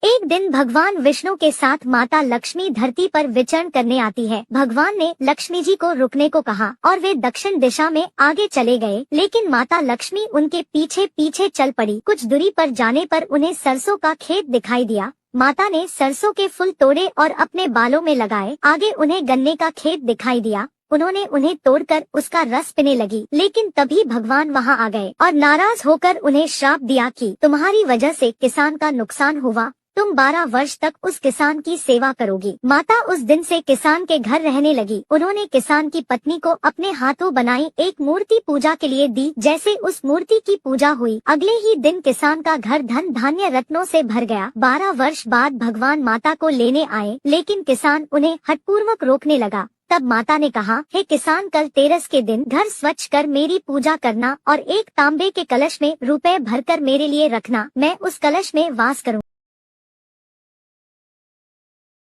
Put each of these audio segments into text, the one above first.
एक दिन भगवान विष्णु के साथ माता लक्ष्मी धरती पर विचरण करने आती है। भगवान ने लक्ष्मी जी को रुकने को कहा और वे दक्षिण दिशा में आगे चले गए, लेकिन माता लक्ष्मी उनके पीछे पीछे चल पड़ी। कुछ दूरी पर जाने पर उन्हें सरसों का खेत दिखाई दिया। माता ने सरसों के फूल तोड़े और अपने बालों में लगाए। आगे उन्हें गन्ने का खेत दिखाई दिया। उन्होंने उन्हें तोड़कर उसका रस पीने लगी, लेकिन तभी भगवान वहां आ गए और नाराज होकर उन्हें श्राप दिया कि तुम्हारी वजह से किसान का नुकसान हुआ, तुम 12 वर्ष तक उस किसान की सेवा करोगी। माता उस दिन से किसान के घर रहने लगी। उन्होंने किसान की पत्नी को अपने हाथों बनाई एक मूर्ति पूजा के लिए दी। जैसे उस मूर्ति की पूजा हुई, अगले ही दिन किसान का घर धन धान्य रत्नों से भर गया। 12 वर्ष बाद भगवान माता को लेने आए, लेकिन किसान उन्हें हठपूर्वक रोकने लगा। तब माता ने कहा, हे किसान, कल तेरस के दिन घर स्वच्छ कर मेरी पूजा करना और एक तांबे के कलश में रुपए भरकर मेरे लिए रखना। मैं उस कलश में वास करूँ।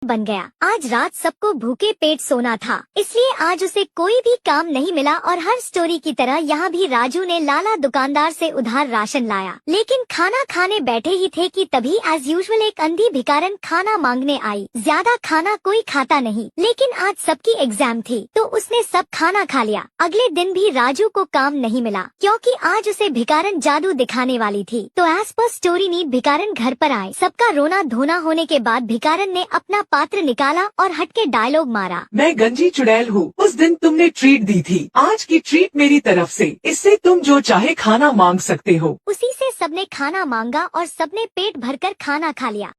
बन गया। आज रात सबको भूखे पेट सोना था, इसलिए आज उसे कोई भी काम नहीं मिला और हर स्टोरी की तरह यहाँ भी राजू ने लाला दुकानदार से उधार राशन लाया। लेकिन खाना खाने बैठे ही थे कि तभी एज यूजुअल एक अंधी भिखारन खाना मांगने आई। ज्यादा खाना कोई खाता नहीं, लेकिन आज सबकी एग्जाम थी तो उसने सब खाना खा लिया। अगले दिन भी राजू को काम नहीं मिला, क्योंकि आज उसे भिखारन जादू दिखाने वाली थी। तो एज पर स्टोरी नीड भिखारन घर पर आए। सबका रोना धोना होने के बाद भिखारन ने अपना पात्र निकाला और हट के डायलॉग मारा, मैं गंजी चुड़ैल हूँ। उस दिन तुमने ट्रीट दी थी, आज की ट्रीट मेरी तरफ से। इससे तुम जो चाहे खाना मांग सकते हो। उसी से सबने खाना मांगा और सबने पेट भरकर खाना खा लिया।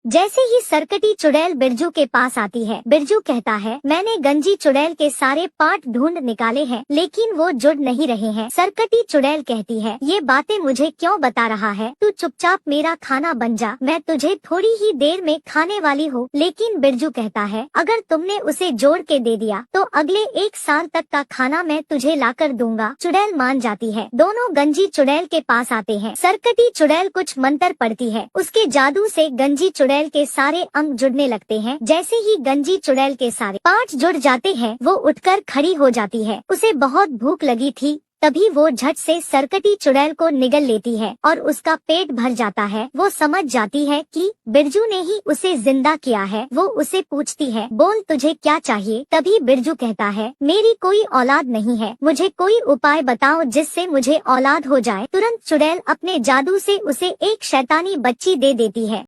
जैसे ही सरकटी चुड़ैल बिरजू के पास आती है, बिरजू कहता है, मैंने गंजी चुड़ैल के सारे पार्ट ढूंढ निकाले हैं, लेकिन वो जुड़ नहीं रहे हैं। सरकटी चुड़ैल कहती है, ये बातें मुझे क्यों बता रहा है? तू चुपचाप मेरा खाना बन जा, मैं तुझे थोड़ी ही देर में खाने वाली हूँ। लेकिन बिरजू कहता है, अगर तुमने उसे जोड़ के दे दिया तो अगले 1 साल तक का खाना मैं तुझे लाकर दूंगा। चुड़ैल मान जाती है। दोनों गंजी चुड़ैल के पास आते हैं। सरकटी चुड़ैल कुछ मंत्र पढ़ती है, उसके जादू से गंजी चुड़ैल के सारे अंग जुड़ने लगते हैं। जैसे ही गंजी चुड़ैल के सारे पार्ट जुड़ जाते हैं, वो उठकर खड़ी हो जाती है। उसे बहुत भूख लगी थी, तभी वो झट से सरकटी चुड़ैल को निगल लेती है और उसका पेट भर जाता है। वो समझ जाती है कि बिरजू ने ही उसे जिंदा किया है। वो उसे पूछती है, बोल तुझे क्या चाहिए? तभी बिरजू कहता है, मेरी कोई औलाद नहीं है, मुझे कोई उपाय बताओ जिससे मुझे औलाद हो जाए। तुरंत चुड़ैल अपने जादू से उसे एक शैतानी बच्ची दे देती है।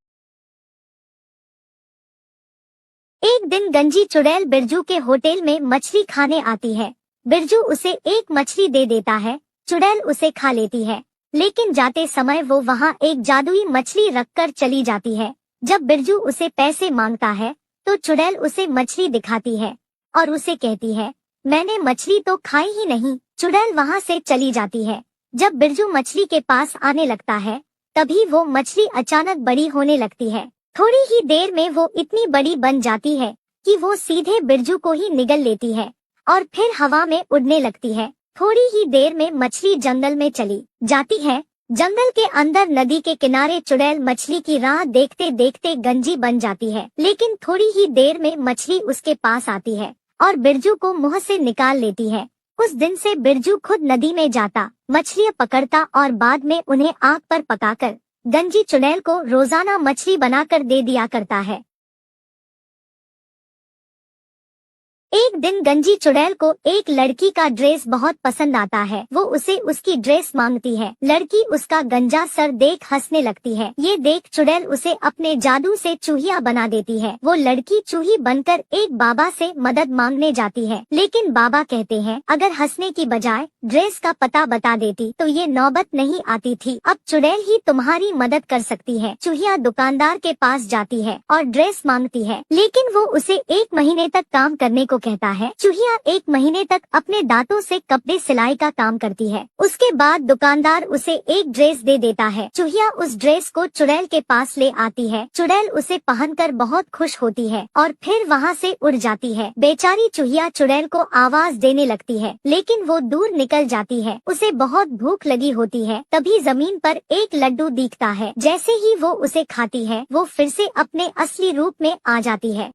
एक दिन गंजी चुड़ैल बिरजू के होटल में मछली खाने आती है। बिरजू उसे एक मछली दे देता है। चुड़ैल उसे खा लेती है, लेकिन जाते समय वो वहाँ एक जादुई मछली रखकर चली जाती है। जब बिरजू उसे पैसे मांगता है तो चुड़ैल उसे मछली दिखाती है और उसे कहती है, मैंने मछली तो खाई ही नहीं। चुड़ैल वहाँ से चली जाती है। जब बिरजू मछली के पास आने लगता है, तभी वो मछली अचानक बड़ी होने लगती है। थोड़ी ही देर में वो इतनी बड़ी बन जाती है कि वो सीधे बिरजू को ही निगल लेती है और फिर हवा में उड़ने लगती है। थोड़ी ही देर में मछली जंगल में चली जाती है। जंगल के अंदर नदी के किनारे चुड़ैल मछली की राह देखते देखते गंजी बन जाती है। लेकिन थोड़ी ही देर में मछली उसके पास आती है और बिरजू को मुंह से निकाल लेती है। उस दिन से बिरजू खुद नदी में जाता, मछलियाँ पकड़ता और बाद में उन्हें आग पर पकाकर गंजी चुड़ैल को रोजाना मछली बनाकर दे दिया करता है। एक दिन गंजी चुड़ैल को एक लड़की का ड्रेस बहुत पसंद आता है। वो उसे उसकी ड्रेस मांगती है। लड़की उसका गंजा सर देख हंसने लगती है। ये देख चुड़ैल उसे अपने जादू से चूहिया बना देती है। वो लड़की चूही बनकर एक बाबा से मदद मांगने जाती है, लेकिन बाबा कहते हैं, अगर हंसने की बजाय ड्रेस का पता बता देती तो ये नौबत नहीं आती थी। अब चुड़ैल ही तुम्हारी मदद कर सकती है। चूहिया दुकानदार के पास जाती है और ड्रेस मांगती है, लेकिन वो उसे 1 महीने तक काम करने को कहता है। चूहिया 1 महीने तक अपने दांतों से कपड़े सिलाई का काम करती है। उसके बाद दुकानदार उसे एक ड्रेस दे देता है। चूहिया उस ड्रेस को चुड़ैल के पास ले आती है। चुड़ैल उसे पहनकर बहुत खुश होती है और फिर वहाँ से उड़ जाती है। बेचारी चूहिया चुड़ैल को आवाज देने लगती है, लेकिन वो दूर निकल जाती है। उसे बहुत भूख लगी होती है। तभी जमीन पर एक लड्डू दिखता है। जैसे ही वो उसे खाती है, वो फिर से अपने असली रूप में आ जाती है।